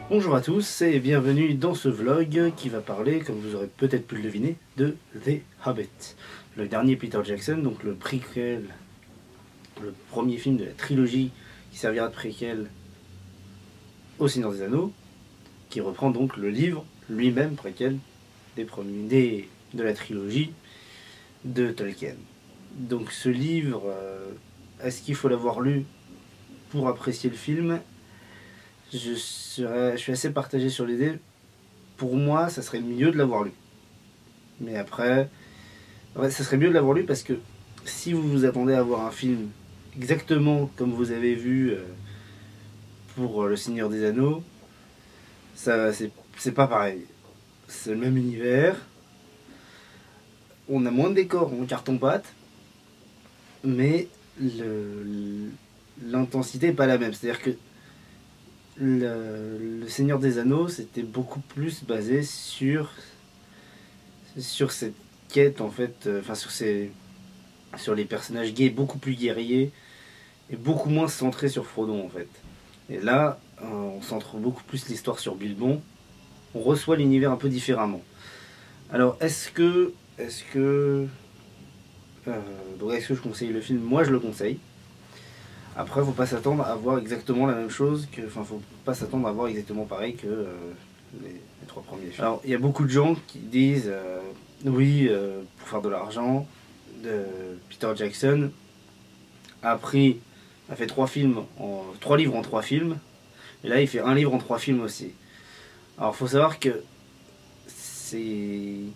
Bonjour à tous et bienvenue dans ce vlog qui va parler, comme vous aurez peut-être pu le deviner, de The Hobbit. Le dernier Peter Jackson, donc le préquel, le premier film de la trilogie qui servira de préquel au Seigneur des Anneaux, qui reprend donc le livre lui-même préquel de la trilogie de Tolkien. Donc ce livre, est-ce qu'il faut l'avoir lu pour apprécier le film ? Je suis assez partagé sur l'idée. Pour moi, ça serait mieux de l'avoir lu. Mais après, ouais, ça serait mieux de l'avoir lu parce que si vous vous attendez à voir un film exactement comme vous avez vu pour Le Seigneur des Anneaux, c'est pas pareil. C'est le même univers. On a moins de décors en carton-pâte, mais l'intensité n'est pas la même. C'est-à-dire que le Seigneur des Anneaux, c'était beaucoup plus basé sur cette quête, en fait, sur les personnages gays, beaucoup plus guerriers, et beaucoup moins centré sur Frodon, en fait. Et là, on centre beaucoup plus l'histoire sur Bilbon, on reçoit l'univers un peu différemment. Alors, est-ce que je conseille le film? Moi, je le conseille. Après, faut pas s'attendre à voir exactement la même chose faut pas s'attendre à voir exactement pareil que les trois premiers films. Alors, il y a beaucoup de gens qui disent oui, pour faire de l'argent, Peter Jackson a fait 3 livres en 3 films, et là il fait un livre en 3 films aussi. Alors, faut savoir que oui,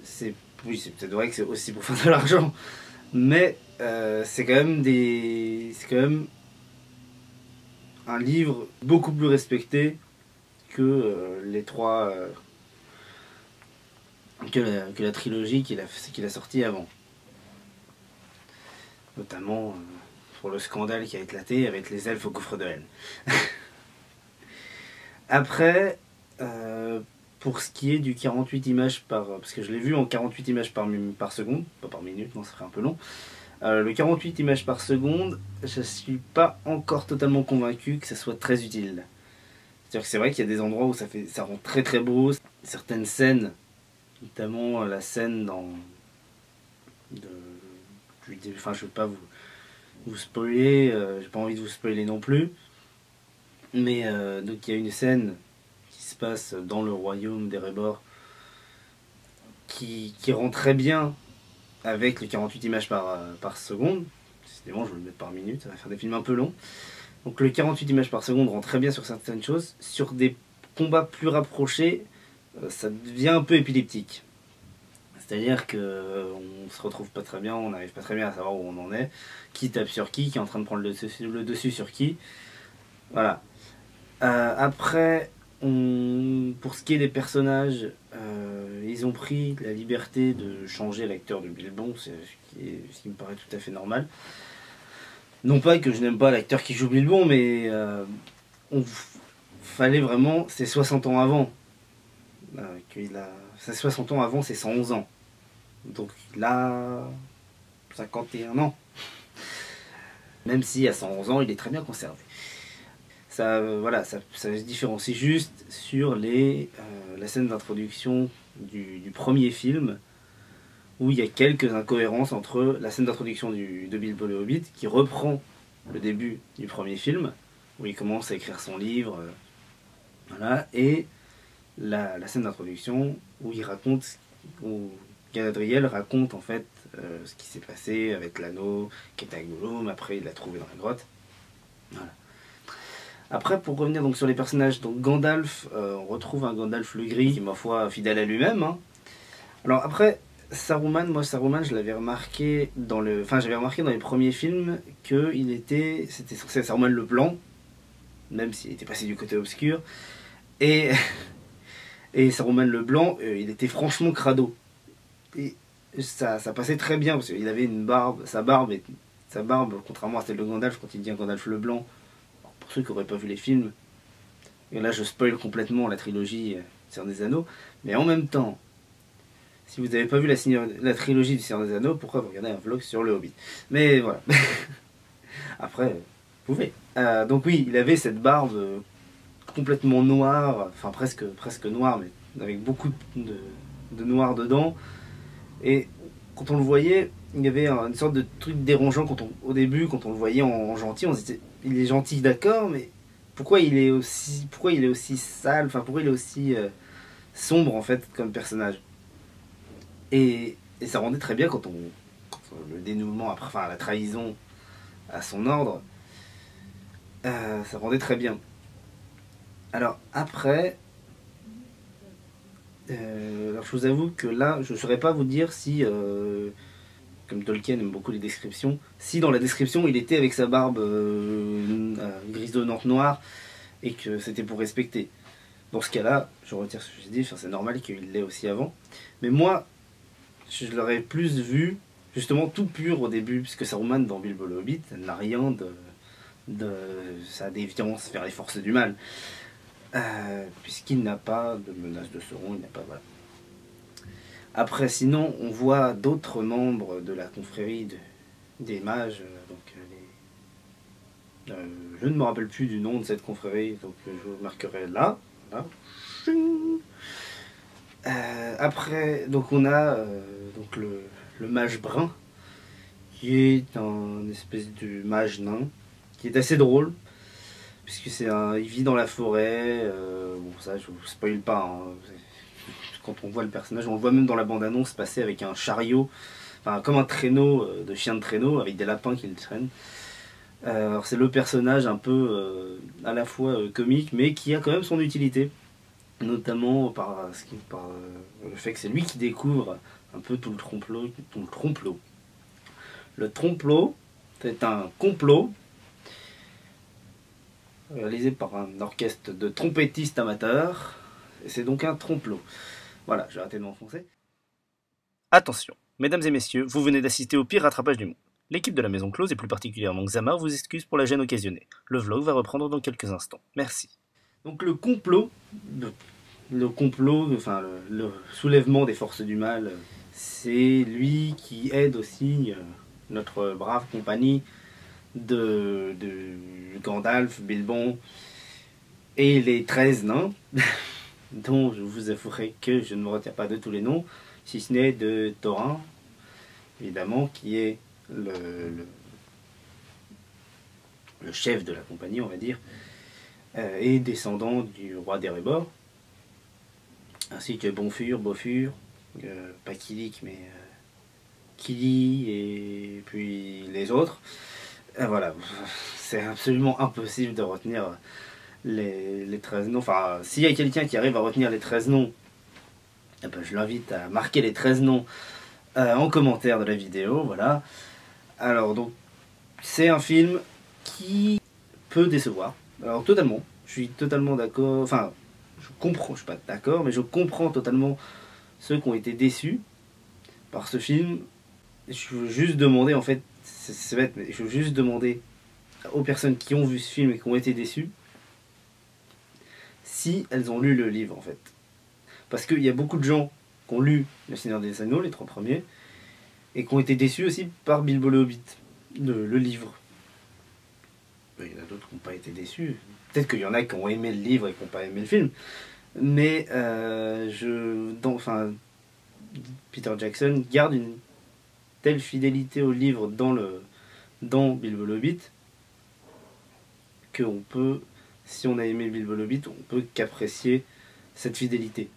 c'est peut-être vrai que c'est aussi pour faire de l'argent, mais c'est quand même un livre beaucoup plus respecté que que la trilogie qu'il a sortie avant, notamment pour le scandale qui a éclaté avec les elfes au gouffre de Helm. Après, pour ce qui est du 48 images parce que je l'ai vu en 48 images par seconde, pas par minute, non, ça ferait un peu long. Le 48 images par seconde, je suis pas encore totalement convaincu que ça soit très utile. C'est-à-dire que c'est vrai qu'il y a des endroits où ça rend très très beau. Certaines scènes, notamment la scène enfin, je veux pas vous spoiler, j'ai pas envie de vous spoiler non plus. Mais donc il y a une scène qui se passe dans le royaume d'Erebor qui rend très bien avec les 48 images par seconde. Décidément, je vais le mettre par minute, ça va faire des films un peu longs. Donc le 48 images par seconde rend très bien sur certaines choses. Sur des combats plus rapprochés, ça devient un peu épileptique. C'est-à-dire qu'on se retrouve pas très bien, on n'arrive pas très bien à savoir où on en est, qui tape sur qui est en train de prendre le dessus sur qui. Voilà. Après, pour ce qui est des personnages, ils ont pris la liberté de changer l'acteur de Bilbon, ce qui me paraît tout à fait normal. Non pas que je n'aime pas l'acteur qui joue Bilbon, mais fallait vraiment, c'est 60 ans avant. C'est 60 ans avant, c'est 111 ans. Donc là, 51 ans. Même si à 111 ans, il est très bien conservé. Ça se différencie juste sur la scène d'introduction du premier film, où il y a quelques incohérences entre la scène d'introduction de Bilbo le Hobbit, qui reprend le début du premier film, où il commence à écrire son livre, voilà, et la scène d'introduction où Galadriel raconte en fait ce qui s'est passé avec l'anneau qui était avec Gollum, après il l'a trouvé dans la grotte. Voilà. Après, pour revenir donc sur les personnages, donc Gandalf, on retrouve un Gandalf le gris qui est ma foi fidèle à lui-même. Hein. Alors après, Saruman, je l'avais remarqué j'avais remarqué dans les premiers films que c'était censé être Saruman le blanc, même s'il était passé du côté obscur, et Saruman le blanc, il était franchement crado. Et ça passait très bien parce qu'il avait une barbe, sa barbe, contrairement à celle de Gandalf quand il dit Gandalf le blanc. Pour ceux qui n'auraient pas vu les films, et là je spoil complètement la trilogie Seigneur des Anneaux, mais en même temps, si vous n'avez pas vu la trilogie du Seigneur des Anneaux, pourquoi vous regardez un vlog sur le Hobbit? Mais voilà. Après, vous pouvez. Donc oui, il avait cette barbe complètement noire, enfin presque noire, mais avec beaucoup de noir dedans. Et quand on le voyait, il y avait une sorte de truc dérangeant au début, quand on le voyait en gentil, on se disait, il est gentil, d'accord, mais pourquoi il est aussi sale, enfin pourquoi il est aussi sombre en fait comme personnage. Et ça rendait très bien quand le dénouement après, enfin la trahison à son ordre, ça rendait très bien. Alors après, alors je vous avoue que là, je ne saurais pas vous dire si, comme Tolkien aime beaucoup les descriptions, si dans la description il était avec sa barbe grisonnante noire et que c'était pour respecter. Dans ce cas-là, je retire ce que j'ai dit, enfin, c'est normal qu'il l'ait aussi avant. Mais moi, je l'aurais plus vu justement tout pur au début, puisque Saruman dans Bilbo le Hobbit n'a rien de sa déviance vers les forces du mal. Puisqu'il n'a pas de menace de Sauron, il n'a pas. Voilà. Après, sinon, on voit d'autres membres de la confrérie des mages. Je ne me rappelle plus du nom de cette confrérie, donc je vous marquerai là. Voilà. Après, donc on a donc le mage brun, qui est un espèce de mage nain, qui est assez drôle, puisque il vit dans la forêt. Bon, ça, je vous spoil pas. Hein. Quand on voit le personnage, on le voit même dans la bande-annonce passer avec un chariot, enfin comme un traîneau de chien de traîneau, avec des lapins qui le traînent. Alors c'est le personnage un peu à la fois comique, mais qui a quand même son utilité, notamment par le fait que c'est lui qui découvre un peu tout le trompe-l'eau. Le trompe-l'eau, c'est un complot réalisé par un orchestre de trompettistes amateurs, et c'est donc un trompe-l'eau. Voilà, j'ai arrêté de m'enfoncer. Attention, mesdames et messieurs, vous venez d'assister au pire rattrapage du monde. L'équipe de la Maison Close, et plus particulièrement Xamar, vous excuse pour la gêne occasionnée. Le vlog va reprendre dans quelques instants. Merci. Donc le complot, enfin le soulèvement des forces du mal, c'est lui qui aide aussi notre brave compagnie de Gandalf, Bilbon et les 13 nains, dont je vous avouerai que je ne me retiens pas de tous les noms, si ce n'est de Thorin, évidemment, qui est le chef de la compagnie, on va dire, et descendant du roi d'Erebor, ainsi que Bonfur, Bofur, pas Kilik, mais Kili, et puis les autres. Voilà, c'est absolument impossible de retenir les 13 noms. Enfin, s'il y a quelqu'un qui arrive à retenir les 13 noms, eh ben, je l'invite à marquer les 13 noms en commentaire de la vidéo. Voilà. Alors, donc, c'est un film qui peut décevoir. Alors, totalement. Je suis totalement d'accord. Enfin, je comprends, je suis pas d'accord, mais je comprends totalement ceux qui ont été déçus par ce film. Je veux juste demander, en fait, c'est bête, mais je veux juste demander aux personnes qui ont vu ce film et qui ont été déçues si elles ont lu le livre, en fait. Parce qu'il y a beaucoup de gens qui ont lu Le Seigneur des Anneaux, les 3 premiers, et qui ont été déçus aussi par Bilbo le Hobbit, le livre. Il y en a d'autres qui n'ont pas été déçus. Peut-être qu'il y en a qui ont aimé le livre et qui n'ont pas aimé le film. Mais Peter Jackson garde une telle fidélité au livre dans Bilbo le Hobbit qu'on peut, si on a aimé Bilbo le Hobbit, on peut qu'apprécier cette fidélité.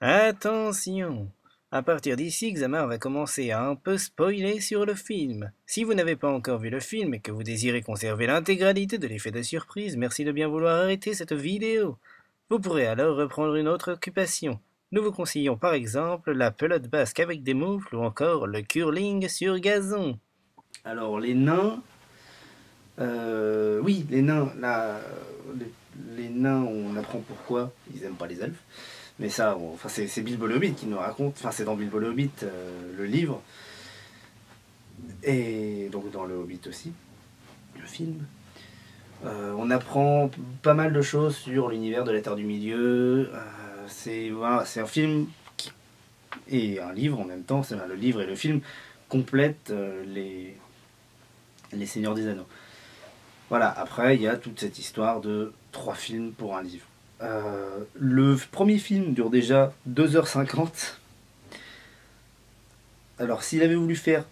Attention! À partir d'ici, Xamar va commencer à un peu spoiler sur le film. Si vous n'avez pas encore vu le film et que vous désirez conserver l'intégralité de l'effet de surprise, merci de bien vouloir arrêter cette vidéo. Vous pourrez alors reprendre une autre occupation. Nous vous conseillons par exemple la pelote basque avec des moufles ou encore le curling sur gazon. Alors les nains, oui, les nains, les nains, on apprend pourquoi ils n'aiment pas les elfes. Mais ça, bon, enfin, c'est Bilbo le Hobbit qui nous raconte, enfin c'est dans Bilbo le Hobbit, le livre, et donc dans le Hobbit aussi, le film. On apprend pas mal de choses sur l'univers de la Terre du Milieu. Voilà, c'est un film et un livre en même temps. Le livre et le film complètent les Seigneurs des Anneaux. Voilà, après il y a toute cette histoire de 3 films pour un livre. Le premier film dure déjà 2h50. Alors s'il avait voulu faire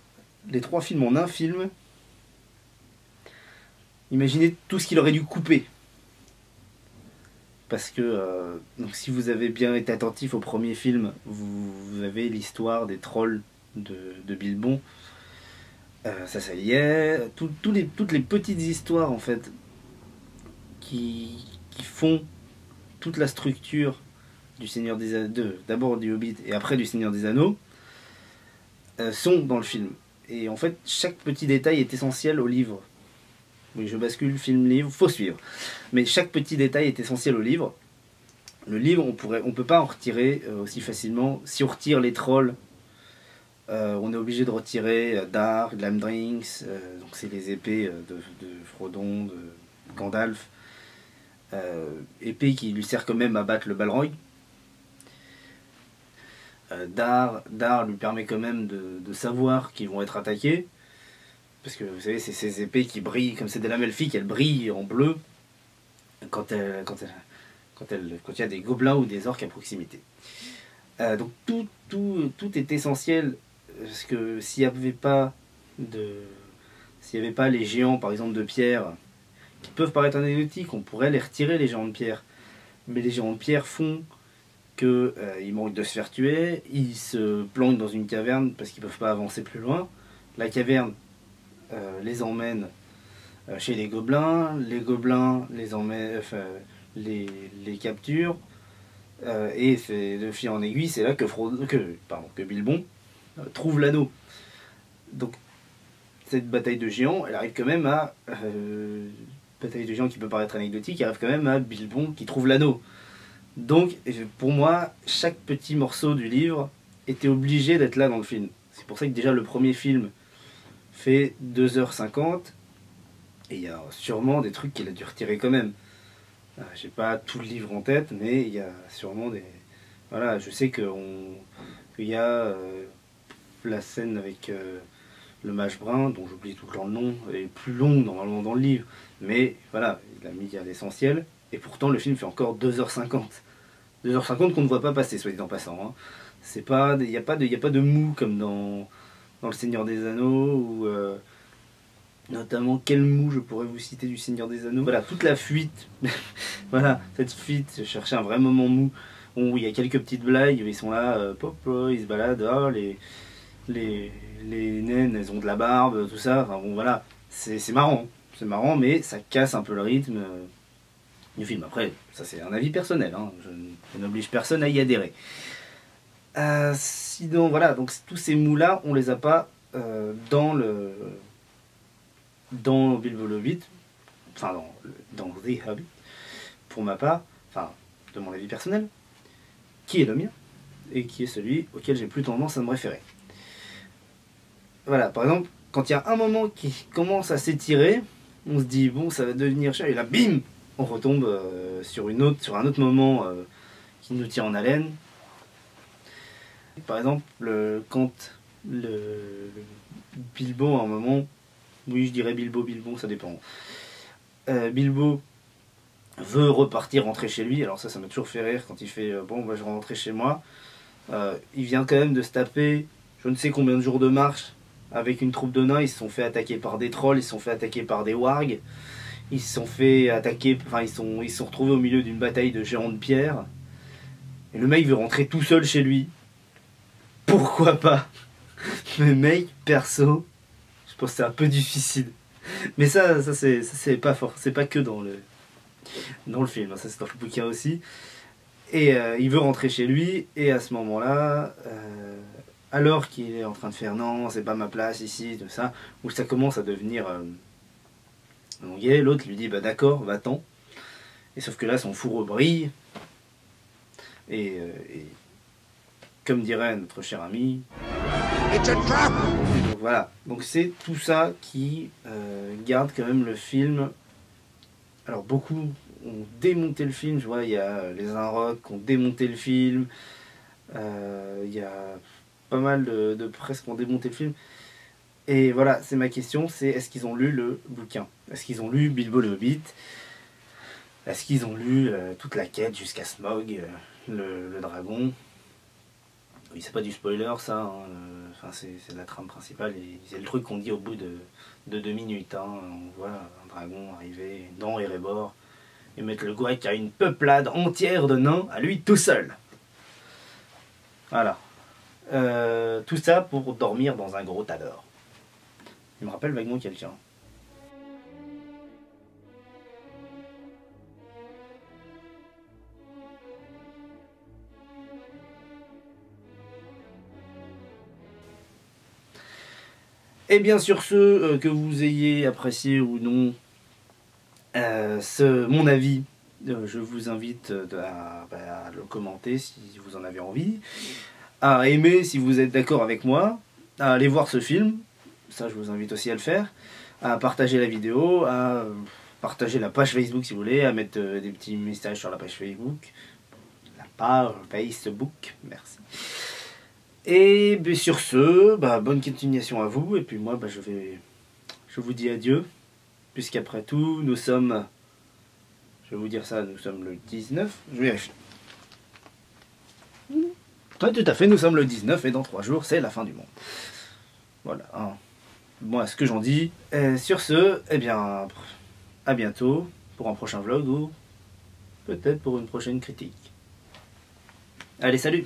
les 3 films en un film, imaginez tout ce qu'il aurait dû couper. Parce que donc si vous avez bien été attentif au premier film, vous avez l'histoire des trolls de Bilbon. Ça y est. Toutes les petites histoires en fait qui font toute la structure du Seigneur des Anneaux, d'abord du Hobbit et après du Seigneur des Anneaux, sont dans le film. Et en fait, chaque petit détail est essentiel au livre. Oui, je bascule, film, livre, faut suivre. Mais chaque petit détail est essentiel au livre. Le livre, on peut pas en retirer aussi facilement. Si on retire les trolls, on est obligé de retirer Dar, Glamdrinks, donc c'est les épées de Frodon, de Gandalf. Épée qui lui sert quand même à battre le Balrog. Dar lui permet quand même de savoir qu'ils vont être attaqués. Parce que vous savez, c'est ces épées qui brillent, comme c'est des lames elfiques, elles brillent en bleu quand il y a des gobelins ou des orques à proximité. Donc tout est essentiel, parce que s'il n'y avait pas les géants, par exemple, de pierre, qui peuvent paraître anecdotiques, on pourrait les retirer, les géants de pierre. Mais les géants de pierre font qu'ils manquent de se faire tuer, ils se planquent dans une caverne parce qu'ils ne peuvent pas avancer plus loin. La caverne les emmène chez les gobelins les emmènent, les capturent, et c'est de fil en aiguille, c'est là que Bilbon trouve l'anneau. Donc cette bataille de géants, elle arrive quand même à bataille de géants qui peut paraître anecdotique, elle arrive quand même à Bilbon qui trouve l'anneau. Donc pour moi, chaque petit morceau du livre était obligé d'être là dans le film. C'est pour ça que déjà le premier film fait 2h50, et il y a sûrement des trucs qu'il a dû retirer quand même. J'ai pas tout le livre en tête, mais il y a sûrement des... Voilà, je sais qu'il y a la scène avec le mage brun, dont j'oublie tout le nom, elle est plus longue normalement dans le livre, mais voilà, il a mis à l'essentiel, et pourtant le film fait encore 2h50. 2h50 qu'on ne voit pas passer, soit dit en passant. Hein. Il n'y a pas de mou comme dans Le Seigneur des Anneaux, ou notamment quel mou je pourrais vous citer du Seigneur des Anneaux. Voilà, toute la fuite, voilà, cette fuite, je cherchais un vrai moment mou, où il y a quelques petites blagues, ils sont là, ils se baladent, oh, les naines, elles ont de la barbe, tout ça, enfin bon voilà, c'est marrant, mais ça casse un peu le rythme du film. Après, ça c'est un avis personnel, hein, je n'oblige personne à y adhérer. Sinon, voilà, donc tous ces mous-là, on les a pas dans Bilbo le Hobbit, enfin dans The Hobbit, pour ma part, enfin de mon avis personnel, qui est le mien, et qui est celui auquel j'ai plus tendance à me référer. Voilà, par exemple, quand il y a un moment qui commence à s'étirer, on se dit, bon, ça va devenir cher, et là, bim, on retombe sur un autre moment qui nous tient en haleine. Par exemple, quand Bilbo, à un moment, oui, je dirais Bilbon, ça dépend. Bilbo veut rentrer chez lui, alors ça m'a toujours fait rire quand il fait bon, bah, je vais rentrer chez moi. Il vient quand même de se taper je ne sais combien de jours de marche avec une troupe de nains. Ils se sont fait attaquer par des trolls, ils se sont fait attaquer par des wargs, ils se sont fait attaquer, enfin ils se sont retrouvés au milieu d'une bataille de géants de pierre. Et le mec veut rentrer tout seul chez lui. Pourquoi pas? Mais mec, perso, je pense que c'est un peu difficile. Mais ça c'est pas fort, c'est pas que dans le film, ça c'est dans le bouquin aussi. Et il veut rentrer chez lui, et à ce moment-là, alors qu'il est en train de faire non, c'est pas ma place ici, tout ça, où ça commence à devenir longuet, l'autre lui dit bah d'accord, va-t'en. Et sauf que là son fourreau brille, et comme dirait notre cher ami, it's a trap. Donc voilà, donc c'est tout ça qui garde quand même le film Alors beaucoup ont démonté le film, je vois, il y a les Inrocks qui ont démonté le film, il y a pas mal de presse qui ont démonté le film. Et voilà, c'est ma question, c'est est-ce qu'ils ont lu le bouquin? Est-ce qu'ils ont lu Bilbo le Hobbit? Est-ce qu'ils ont lu toute la quête jusqu'à Smaug, le dragon? Oui, c'est pas du spoiler ça, hein, enfin, c'est la trame principale, et c'est le truc qu'on dit au bout de 2 minutes. Hein, on voit un dragon arriver dans Erebor et mettre le Gwent à une peuplade entière de nains à lui tout seul. Voilà. Tout ça pour dormir dans un gros tas d'or. Il me rappelle vaguement quelqu'un. Et bien sur ce, que vous ayez apprécié ou non mon avis, je vous invite à le commenter si vous en avez envie, à aimer si vous êtes d'accord avec moi, à aller voir ce film, ça je vous invite aussi à le faire, à partager la vidéo, à partager la page Facebook si vous voulez, à mettre des petits messages sur la page Facebook, merci. Et sur ce, bonne continuation à vous, et puis moi je vous dis adieu, puisqu'après tout, nous sommes, je vais vous dire ça, nous sommes le 19, je vérifie. Oui, tout à fait, nous sommes le 19, et dans 3 jours, c'est la fin du monde. Voilà, hein. Moi, ce que j'en dis. Sur ce, eh bien, à bientôt, pour un prochain vlog, ou peut-être pour une prochaine critique. Allez, salut!